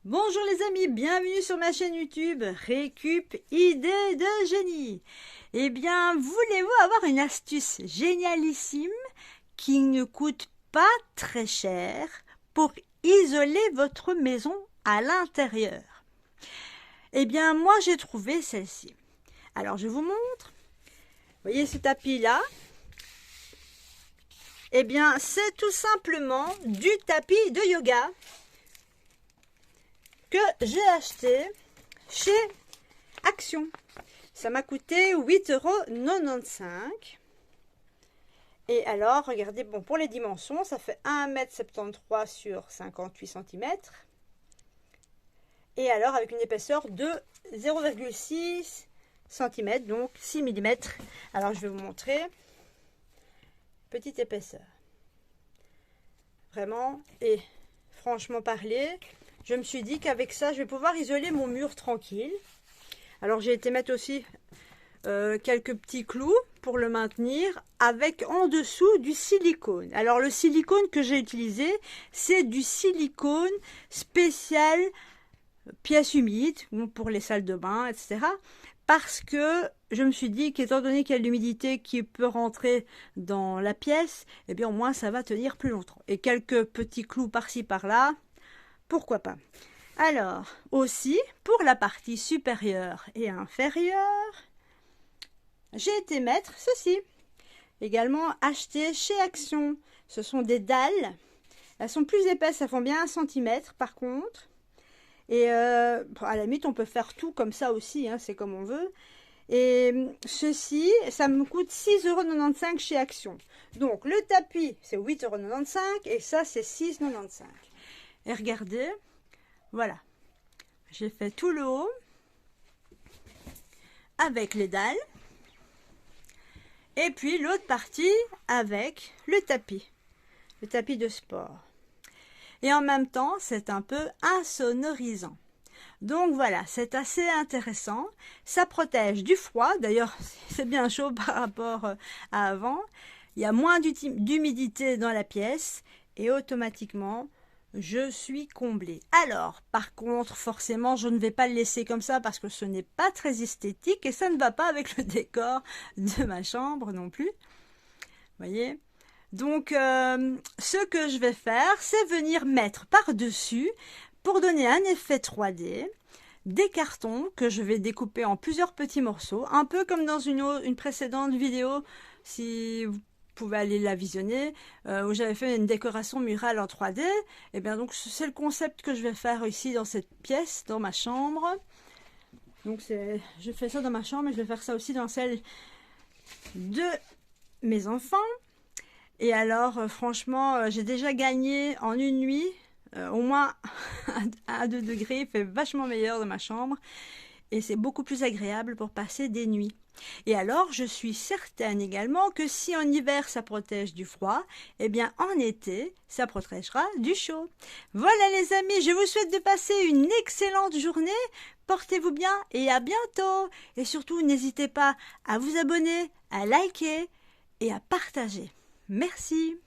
Bonjour les amis, bienvenue sur ma chaîne YouTube Récup Idées de Génie. Eh bien, voulez-vous avoir une astuce génialissime qui ne coûte pas très cher pour isoler votre maison à l'intérieur? Eh bien, moi j'ai trouvé celle-ci. Alors, je vous montre. Vous voyez ce tapis-là? Eh bien, c'est tout simplement du tapis de yoga que j'ai acheté chez Action. Ça m'a coûté 8,95 €. Et alors, regardez, bon, pour les dimensions, ça fait 1,73 m sur 58 cm. Et alors, avec une épaisseur de 0,6 cm, donc 6 mm. Alors, je vais vous montrer. Petite épaisseur. Vraiment, et franchement parler, je me suis dit qu'avec ça, je vais pouvoir isoler mon mur tranquille. Alors, j'ai été mettre aussi quelques petits clous pour le maintenir, avec en dessous du silicone. Alors, le silicone que j'ai utilisé, c'est du silicone spécial pièces humides, pour les salles de bain, etc. Parce que je me suis dit qu'étant donné qu'il y a l'humidité qui peut rentrer dans la pièce, eh bien au moins ça va tenir plus longtemps. Et quelques petits clous par-ci par-là, pourquoi pas. Alors, aussi, pour la partie supérieure et inférieure, j'ai été mettre ceci. Également acheté chez Action. Ce sont des dalles. Elles sont plus épaisses, elles font bien 1 cm par contre. Et à la limite, on peut faire tout comme ça aussi, hein, c'est comme on veut. Et ceci, ça me coûte 6,95 € chez Action. Donc, le tapis, c'est 8,95 € et ça, c'est 6,95 €. Et regardez, voilà. J'ai fait tout le haut avec les dalles. Et puis, l'autre partie avec le tapis de sport. Et en même temps, c'est un peu insonorisant. Donc voilà, c'est assez intéressant. Ça protège du froid. D'ailleurs, c'est bien chaud par rapport à avant. Il y a moins d'humidité dans la pièce et automatiquement, je suis comblée. Alors, par contre, forcément, je ne vais pas le laisser comme ça parce que ce n'est pas très esthétique et ça ne va pas avec le décor de ma chambre non plus. Vous voyez ? Donc, ce que je vais faire, c'est venir mettre par-dessus, pour donner un effet 3D, des cartons que je vais découper en plusieurs petits morceaux, un peu comme dans une précédente vidéo, si vous pouvez aller la visionner, où j'avais fait une décoration murale en 3D. Et bien donc, c'est le concept que je vais faire ici dans cette pièce, dans ma chambre. Donc, je fais ça dans ma chambre et je vais faire ça aussi dans celle de mes enfants. Et alors, franchement, j'ai déjà gagné en une nuit, au moins 1 à 2 degrés, il fait vachement meilleur dans ma chambre. Et c'est beaucoup plus agréable pour passer des nuits. Et alors, je suis certaine également que si en hiver ça protège du froid, eh bien en été, ça protégera du chaud. Voilà les amis, je vous souhaite de passer une excellente journée. Portez-vous bien et à bientôt. Et surtout, n'hésitez pas à vous abonner, à liker et à partager. Merci.